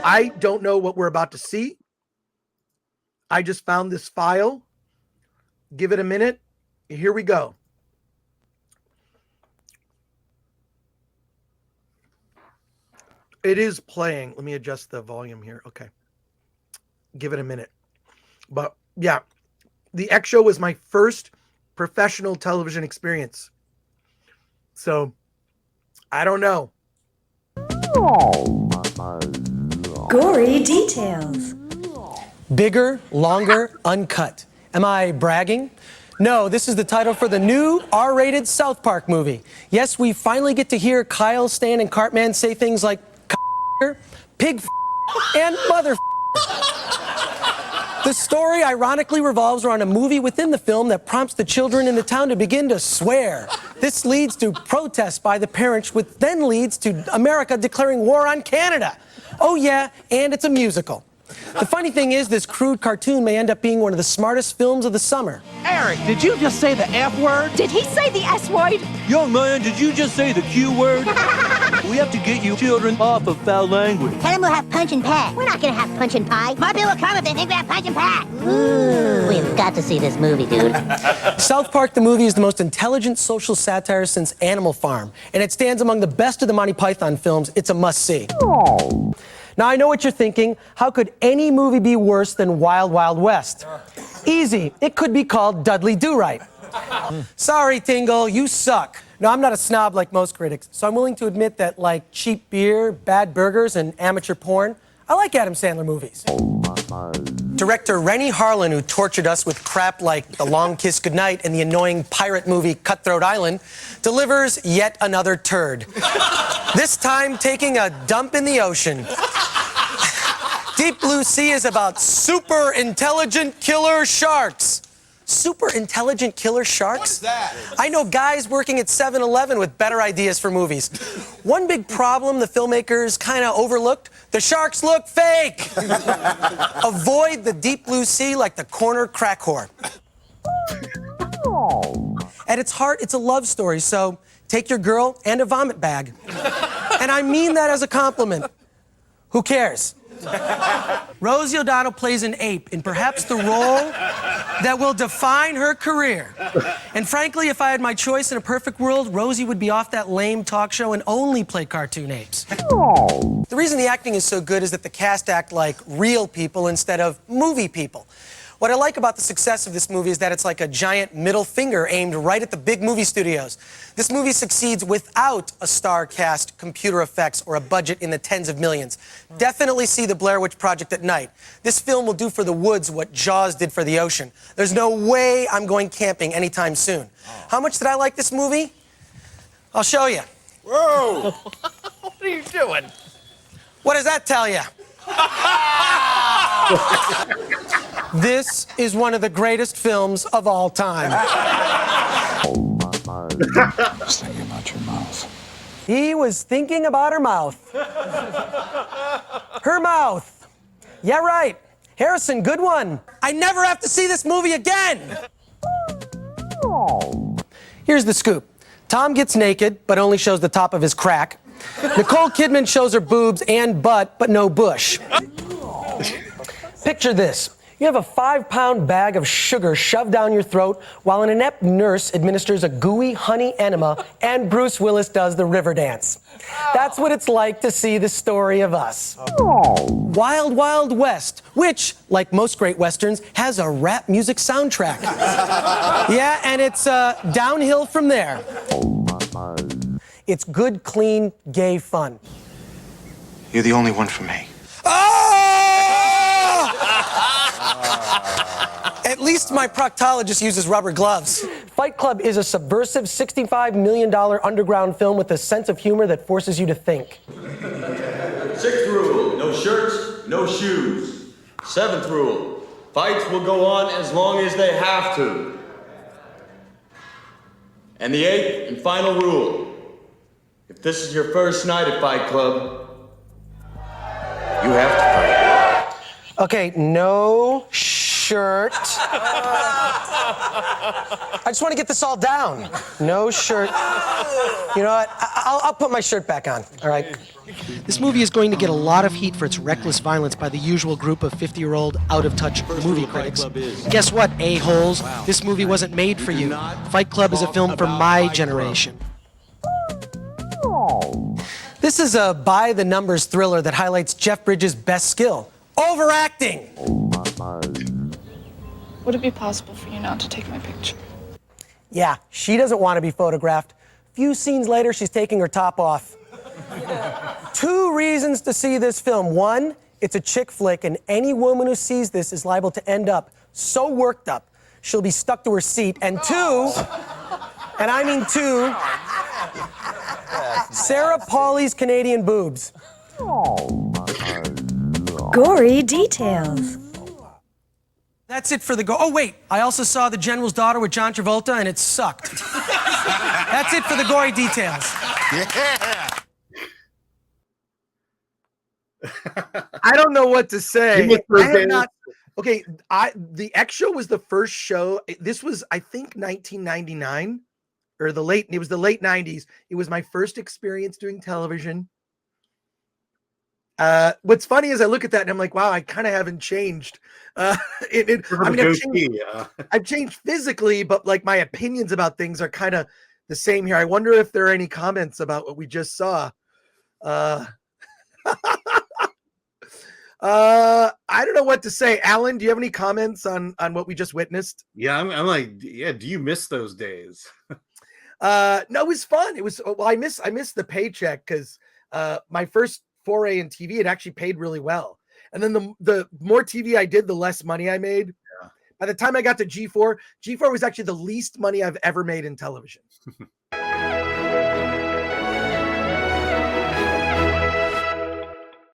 I don't know what we're about to see. I just found this file. Give it a minute. Here we go. It is playing. Let me adjust the volume here. Okay. Give it a minute. But yeah, the X Show was my first professional television experience. So I don't know. Gorey Details. Bigger, longer, uncut. Am I bragging? No, this is the title for the new R-rated South Park movie. Yes, we finally get to hear Kyle, Stan, and Cartman say things like pig and mother. The story ironically revolves around a movie within the film that prompts the children in the town to begin to swear. This leads to protests by the parents, which then leads to America declaring war on Canada. Oh yeah, and it's a musical. The funny thing is, this crude cartoon may end up being one of the smartest films of the summer. Eric, did you just say the F word? Did he say the S word? Young man, did you just say the Q word? We have to get you children off of foul language. Tell him we'll have punch and pie. We're not gonna have punch and pie. My bill will come if they think we have punch and pie. Ooh. We've got to see this movie, dude. South Park, the movie, is the most intelligent social satire since Animal Farm, and it stands among the best of the Monty Python films. It's a must-see. Now, I know what you're thinking. How could any movie be worse than Wild Wild West? Easy. It could be called Dudley Do-Right. Sorry, Tingle, you suck. No, I'm not a snob like most critics, so I'm willing to admit that, like cheap beer, bad burgers, and amateur porn, I like Adam Sandler movies. Director Rennie Harlan, who tortured us with crap like The Long Kiss Goodnight and the annoying pirate movie Cutthroat Island, delivers yet another turd. This time taking a dump in the ocean. Deep Blue Sea is about super intelligent killer sharks. Super intelligent killer sharks? What's that? I know guys working at 7-Eleven with better ideas for movies. One big problem the filmmakers kind of overlooked: the sharks look fake. Avoid the Deep Blue Sea like the corner crack whore. At its heart, it's a love story, so take your girl and a vomit bag. And I mean that as a compliment. Who cares? Rosie O'Donnell plays an ape in perhaps the role that will define her career. And frankly, if I had my choice in a perfect world, Rosie would be off that lame talk show and only play cartoon apes. The reason the acting is so good is that the cast act like real people instead of movie people. What I like about the success of this movie is that it's like a giant middle finger aimed right at the big movie studios. This movie succeeds without a star cast, computer effects, or a budget in the tens of millions. Definitely see the Blair Witch Project at night. This film will do for the woods what Jaws did for the ocean. There's no way I'm going camping anytime soon. How much did I like this movie? I'll show you. Whoa! What are you doing? What does that tell you? This is one of the greatest films of all time. Just thinking about your mouth. He was thinking about her mouth. Her mouth. Yeah, right. Harrison, good one. I never have to see this movie again. Here's the scoop. Tom gets naked, but only shows the top of his crack. Nicole Kidman shows her boobs and butt, but no bush. Picture this. You have a 5-pound bag of sugar shoved down your throat while an inept nurse administers a gooey honey enema and Bruce Willis does the river dance. That's what it's like to see the story of us. Wild Wild West, which, like most great westerns, has a rap music soundtrack. Yeah, and it's downhill from there. It's good, clean, gay fun. You're the only one for me. At least my proctologist uses rubber gloves. Fight Club is a subversive $65 million underground film with a sense of humor that forces you to think. 6th rule, no shirts, no shoes. 7th rule, fights will go on as long as they have to. And the 8th and final rule, if this is your first night at Fight Club, you have to fight. Okay, no shirts. shirt. I just want to get this all down. No shirt. You know what? I'll put my shirt back on, all right? This movie is going to get a lot of heat for its reckless violence by the usual group of 50-year-old, out-of-touch movie critics. Guess what, a-holes? This movie wasn't made for you. Fight Club is a film for my generation. This is a by-the-numbers thriller that highlights Jeff Bridges' best skill, overacting. Would it be possible for you not to take my picture? Yeah, she doesn't want to be photographed. Few scenes later, she's taking her top off. 2 reasons to see this film. 1, it's a chick flick, and any woman who sees this is liable to end up so worked up, she'll be stuck to her seat. And 2, and I mean 2, Sarah Pauli's Canadian boobs. Gorey Details. That's it for the Oh, wait, I also saw The General's Daughter with John Travolta, and it sucked. That's it for the Gorey Details. Yeah. I don't know what to say. You missed I have those not. Okay, the X Show was the first show. This was, I think, 1999 or it was the late 90s. It was my first experience doing television. What's funny is I look at that and I'm like, wow, I kind of haven't changed. I mean, I've changed physically, but like my opinions about things are kind of the same here. I wonder if there are any comments about what we just saw. I don't know what to say. Alan, do you have any comments on what we just witnessed? Yeah, I'm like, yeah. Do you miss those days? No, it was fun. It was, well, I miss the paycheck because my first foray in TV, it actually paid really well. And then the more TV I did, the less money I made. Yeah. By the time I got to G4 was actually the least money I've ever made in television.